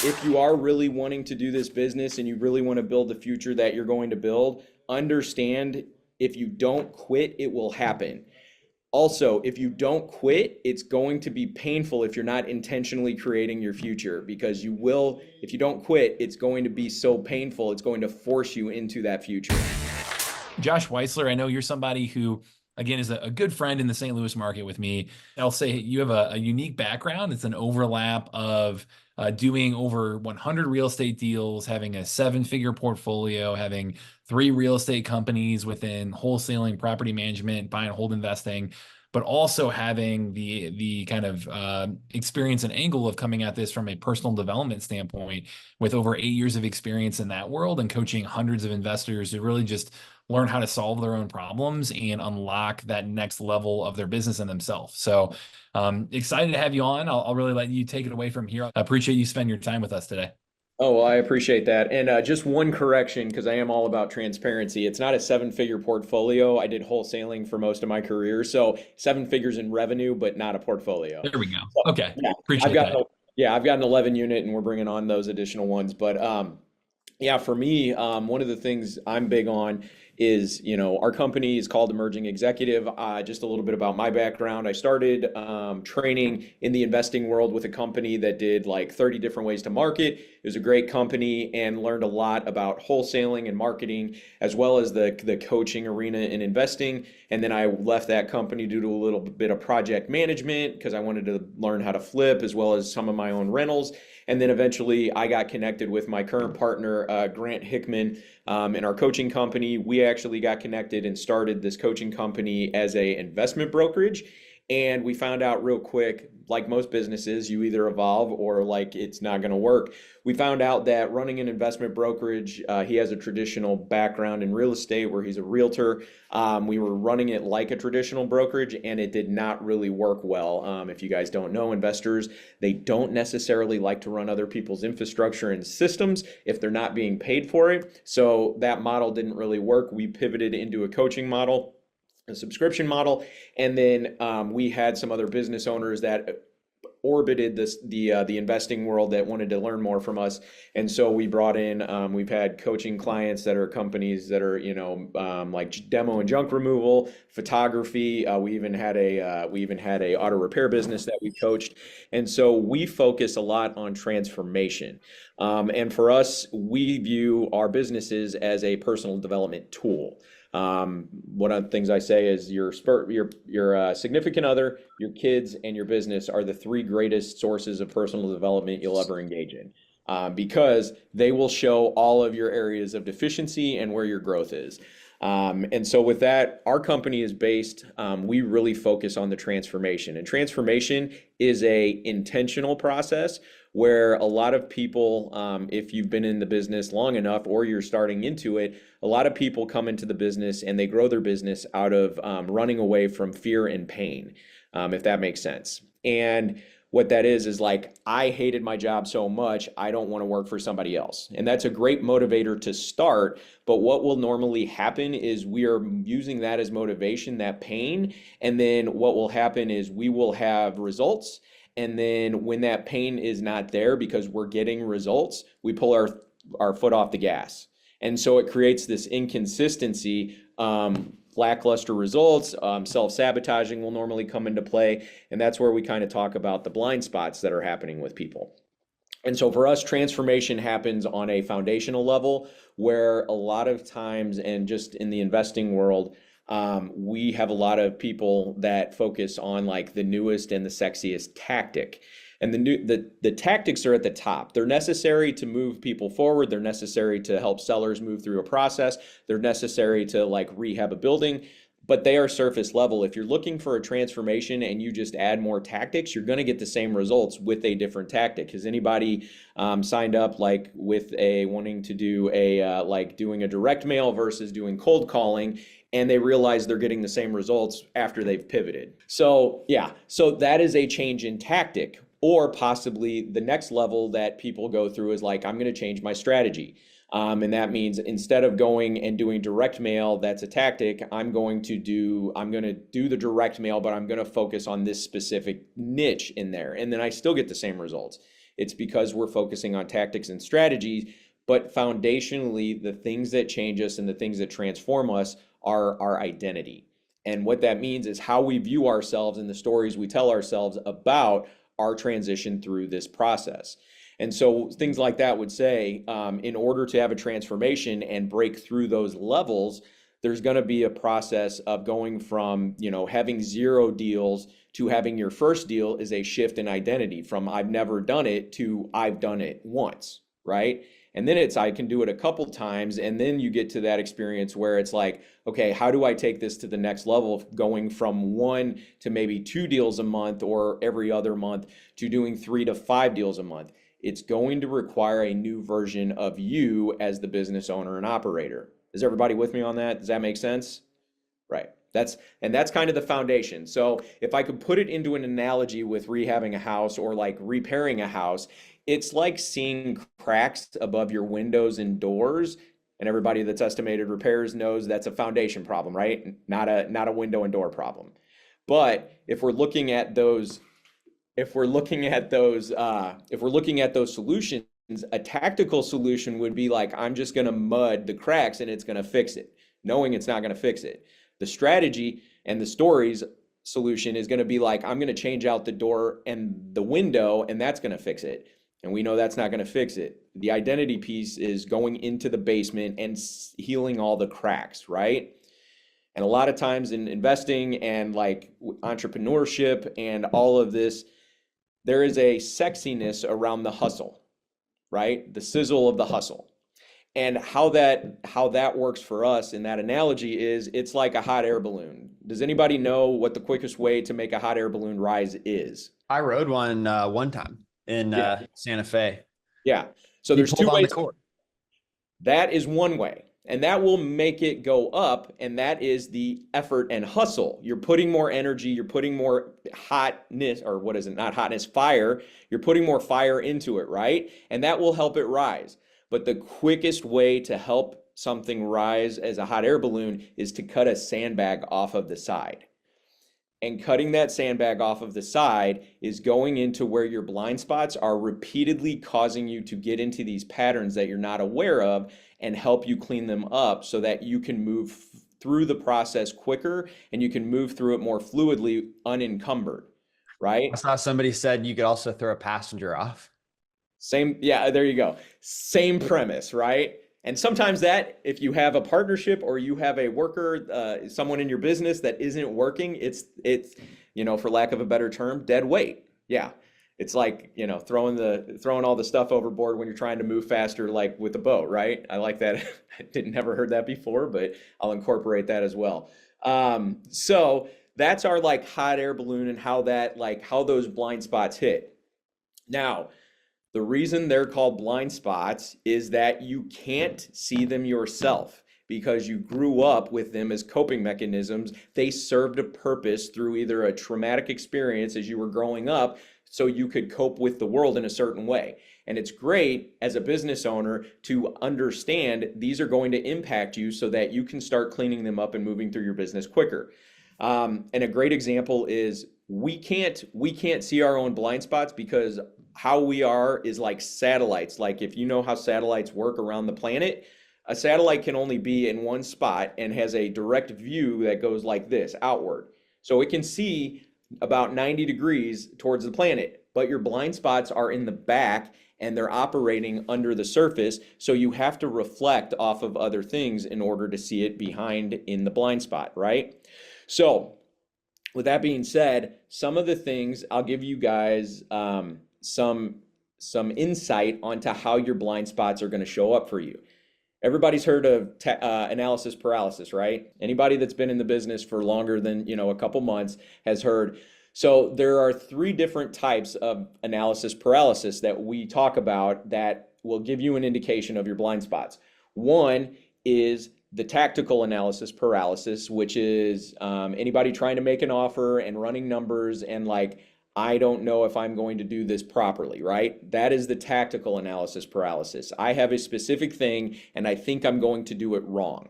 if you are really wanting to do this business and you really want to build the future that you're going to build, understand if you don't quit, it will happen. Also, if you don't quit, it's going to be painful if you're not intentionally creating your future because you will, if you don't quit, it's going to be so painful. It's going to force you into that future. Josh Weisler, I know you're somebody who, again, is a good friend in the St. Louis market with me. I'll say you have a unique background. It's an overlap of doing over 100 real estate deals, having a seven-figure portfolio, having three real estate companies within wholesaling, property management, buy and hold investing, but also having the kind of experience and angle of coming at this from a personal development standpoint with over 8 years of experience in that world and coaching hundreds of investors to really just learn how to solve their own problems and unlock that next level of their business and themselves. So excited to have you on. I'll really let you take it away from here. I appreciate you spending your time with us today. Oh, well, I appreciate that. And just one correction, because I am all about transparency. It's not a seven-figure portfolio. I did wholesaling for most of my career, so seven figures in revenue, but not a portfolio. There we go. So, Okay. yeah, I've Appreciate got that. I've got an 11 unit, and we're bringing on those additional ones. But yeah, for me, one of the things I'm big on is, our company is called Emerging Executive. Just a little bit about my background. I started training in the investing world with a company that did like 30 different ways to market. It was a great company and learned a lot about wholesaling and marketing, as well as the coaching arena in investing. And then I left that company due to a little bit of project management because I wanted to learn how to flip as well as some of my own rentals. And then eventually I got connected with my current partner, Grant Hickman, in our coaching company. We actually got connected and started this coaching company as a investment brokerage. And we found out real quick, like most businesses, you either evolve or like it's not going to work. We found out that running an investment brokerage, he has a traditional background in real estate where he's a realtor. We were running it like a traditional brokerage and it did not really work well. If you guys don't know, investors, they don't necessarily like to run other people's infrastructure and systems if they're not being paid for it. So that model didn't really work. We pivoted into a coaching model, a subscription model, and then we had some other business owners that orbited the investing world that wanted to learn more from us, and so we brought in we've had coaching clients that are companies that are like demo and junk removal, photography. We even had a auto repair business that we coached, and so we focus a lot on transformation. And for us, we view our businesses as a personal development tool. One of the things I say is your significant other, your kids, and your business are the three greatest sources of personal development you'll ever engage in, because they will show all of your areas of deficiency and where your growth is. And so with that, our company is based, we really focus on the transformation. And transformation is a intentional process where a lot of people, if you've been in the business long enough or you're starting into it, a lot of people come into the business and they grow their business out of running away from fear and pain, if that makes sense. And what that is like, I hated my job so much, I don't want to work for somebody else. And that's a great motivator to start. But what will normally happen is we are using that as motivation, that pain. And then what will happen is we will have results. And then when that pain is not there because we're getting results, we pull our foot off the gas. And so it creates this inconsistency. Lackluster results, self-sabotaging will normally come into play. And that's where we kind of talk about the blind spots that are happening with people. And so for us, transformation happens on a foundational level where a lot of times, and just in the investing world, we have a lot of people that focus on like the newest and the sexiest tactic. And the tactics are at the top. They're necessary to move people forward. They're necessary to help sellers move through a process. They're necessary to like rehab a building, but they are surface level. If you're looking for a transformation and you just add more tactics, you're going to get the same results with a different tactic. Has anybody signed up like with a wanting to do a like doing a direct mail versus doing cold calling, and they realize they're getting the same results after they've pivoted? So yeah, so that is a change in tactic. Or possibly the next level that people go through is like, I'm going to change my strategy. And that means instead of going and doing direct mail, that's a tactic, I'm going to do the direct mail, but I'm going to focus on this specific niche in there. And then I still get the same results. It's because we're focusing on tactics and strategies, but foundationally, the things that change us and the things that transform us are our identity. And what that means is how we view ourselves and the stories we tell ourselves about our transition through this process. And so things like that would say, in order to have a transformation and break through those levels, there's going to be a process of going from, having 0 deals to having your first deal is a shift in identity from I've never done it to I've done it once, right? And then it's I can do it a couple times, and then you get to that experience where it's like, okay, how do I take this to the next level of going from 1 to maybe 2 deals a month or every other month to doing 3 to 5 deals a month? It's going to require a new version of you as the business owner and operator. Is everybody with me on that? Does that make sense? Right. That's kind of the foundation. So if I could put it into an analogy with rehabbing a house or like repairing a house, it's like seeing cracks above your windows and doors. And everybody that's estimated repairs knows that's a foundation problem, right? Not a window and door problem. But if we're looking at those solutions, a tactical solution would be like, I'm just going to mud the cracks and it's going to fix it, knowing it's not going to fix it. The strategy and the stories solution is going to be like, I'm going to change out the door and the window, and that's going to fix it. And we know that's not going to fix it. The identity piece is going into the basement and healing all the cracks, right? And a lot of times in investing and like entrepreneurship and all of this, there is a sexiness around the hustle, right? The sizzle of the hustle. And how that works for us in that analogy is it's like a hot air balloon. Does anybody know what the quickest way to make a hot air balloon rise is? I rode one time in Santa Fe. Yeah. So You there's pulled 2 on ways. the cord. That is one way. And that will make it go up. And that is the effort and hustle. You're putting more energy, you're putting more hotness, or what is it? Not hotness, fire. You're putting more fire into it, right? And that will help it rise. But the quickest way to help something rise as a hot air balloon is to cut a sandbag off of the side. And cutting that sandbag off of the side is going into where your blind spots are repeatedly causing you to get into these patterns that you're not aware of and help you clean them up so that you can move through the process quicker and you can move through it more fluidly, unencumbered, right? I saw somebody said you could also throw a passenger off. Same, yeah, there you go. Same premise, right? And sometimes that, if you have a partnership or you have a worker, someone in your business that isn't working, it's for lack of a better term, dead weight. Yeah, it's like throwing all the stuff overboard when you're trying to move faster, like with the boat, right? I like that. I never heard that before, but I'll incorporate that as well. So that's our like hot air balloon and how those blind spots hit. Now, the reason they're called blind spots is that you can't see them yourself because you grew up with them as coping mechanisms. They served a purpose through either a traumatic experience as you were growing up so you could cope with the world in a certain way. And it's great as a business owner to understand these are going to impact you so that you can start cleaning them up and moving through your business quicker. And a great example is we can't see our own blind spots because how we are is like satellites. Like if you know how satellites work around the planet, a satellite can only be in one spot and has a direct view that goes like this outward. So it can see about 90 degrees towards the planet, but your blind spots are in the back and they're operating under the surface. So you have to reflect off of other things in order to see it behind in the blind spot, right? So with that being said, some of the things I'll give you guys some insight onto how your blind spots are going to show up for you. Everybody's heard of analysis paralysis, right? Anybody that's been in the business for longer than a couple months has heard. So there are 3 different types of analysis paralysis that we talk about that will give you an indication of your blind spots. One is the tactical analysis paralysis, which is anybody trying to make an offer and running numbers and like, I don't know if I'm going to do this properly, right? That is the tactical analysis paralysis. I have a specific thing and I think I'm going to do it wrong.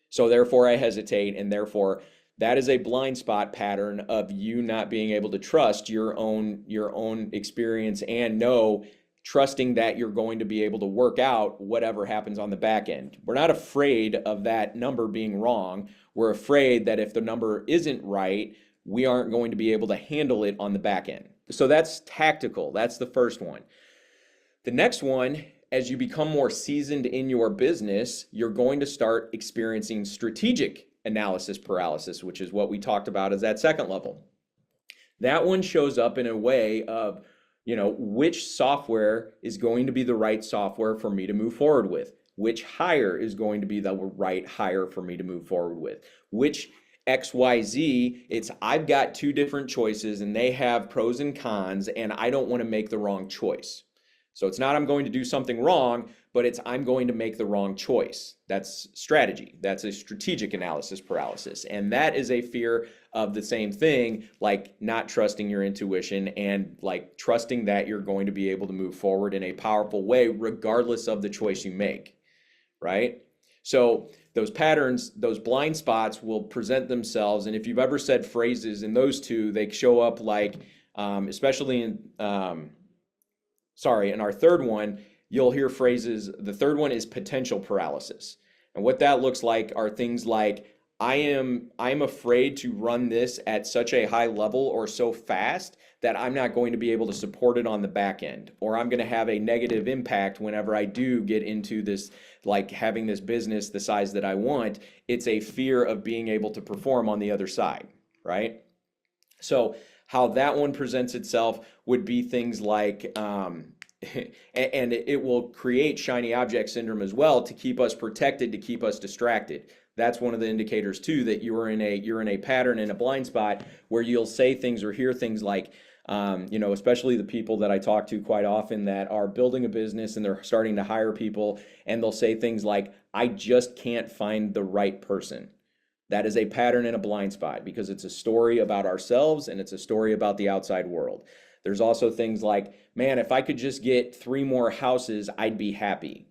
So therefore I hesitate, and therefore that is a blind spot pattern of you not being able to trust your own experience and know trusting that you're going to be able to work out whatever happens on the back end. We're not afraid of that number being wrong. We're afraid that if the number isn't right, we aren't going to be able to handle it on the back end. So that's tactical. That's the first one. The next one, as you become more seasoned in your business, you're going to start experiencing strategic analysis paralysis, which is what we talked about as that second level. That one shows up in a way of, which software is going to be the right software for me to move forward with? Which hire is going to be the right hire for me to move forward with? Which XYZ, I've got two different choices and they have pros and cons, and I don't want to make the wrong choice. So it's not I'm going to do something wrong, but it's I'm going to make the wrong choice. That's strategy. That's a strategic analysis paralysis. And that is a fear of the same thing, like not trusting your intuition and like trusting that you're going to be able to move forward in a powerful way, regardless of the choice you make, right? So those patterns, those blind spots will present themselves. And if you've ever said phrases in those two, they show up like, especially in our third one, you'll hear phrases. The third one is potential paralysis. And what that looks like are things like, I'm afraid to run this at such a high level or so fast that I'm not going to be able to support it on the back end, or I'm going to have a negative impact whenever I do get into this, like having this business the size that I want. It's a fear of being able to perform on the other side, right? So how that one presents itself would be things like, and it will create shiny object syndrome as well to keep us protected, to keep us distracted. That's one of the indicators too, that you're in a pattern, in a blind spot where you'll say things or hear things like, especially the people that I talk to quite often that are building a business and they're starting to hire people, and they'll say things like, I just can't find the right person. That is a pattern in a blind spot because it's a story about ourselves and it's a story about the outside world. There's also things like, man, if I could just get 3 more houses, I'd be happy.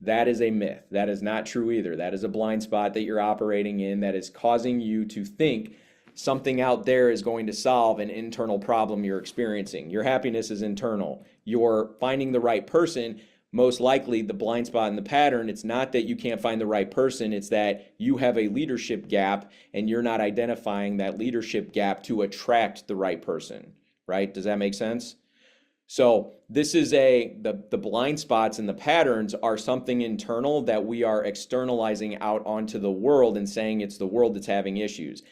That is a myth. That is not true either. That is a blind spot that you're operating in that is causing you to think something out there is going to solve an internal problem you're experiencing. Your happiness is internal. You're finding the right person. Most likely the blind spot in the pattern, it's not that you can't find the right person, it's that you have a leadership gap and you're not identifying that leadership gap to attract the right person, right? Does that make sense? So this is the blind spots and the patterns are something internal that we are externalizing out onto the world and saying it's the world that's having issues.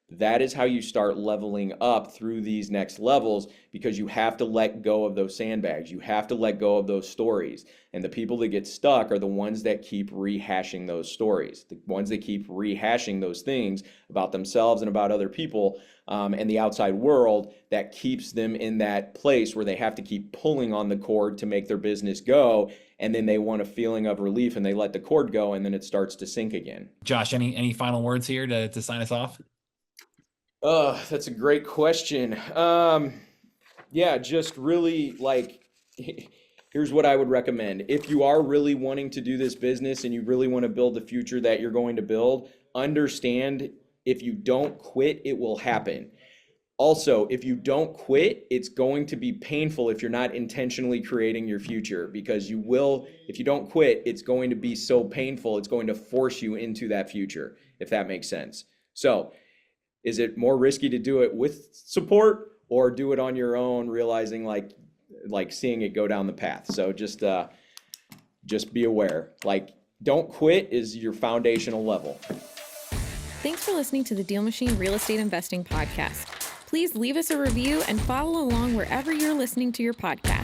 That is how you start leveling up through these next levels, because you have to let go of those sandbags. You have to let go of those stories. And the people that get stuck are the ones that keep rehashing those stories, the ones that keep rehashing those things about themselves and about other people and the outside world, that keeps them in that place where they have to keep pulling on the cord to make their business go. And then they want a feeling of relief and they let the cord go and then it starts to sink again. Josh, any final words here to sign us off? That's a great question. Yeah, just really like, here's what I would recommend. If you are really wanting to do this business and you really want to build the future that you're going to build, understand if you don't quit, it will happen. Also, if you don't quit, it's going to be painful if you're not intentionally creating your future, because you will, if you don't quit, it's going to be so painful. It's going to force you into that future, if that makes sense. So, is it more risky to do it with support or do it on your own, realizing like seeing it go down the path? So just be aware. Like, don't quit is your foundational level. Thanks for listening to the DealMachine Real Estate Investing Podcast. Please leave us a review and follow along wherever you're listening to your podcast.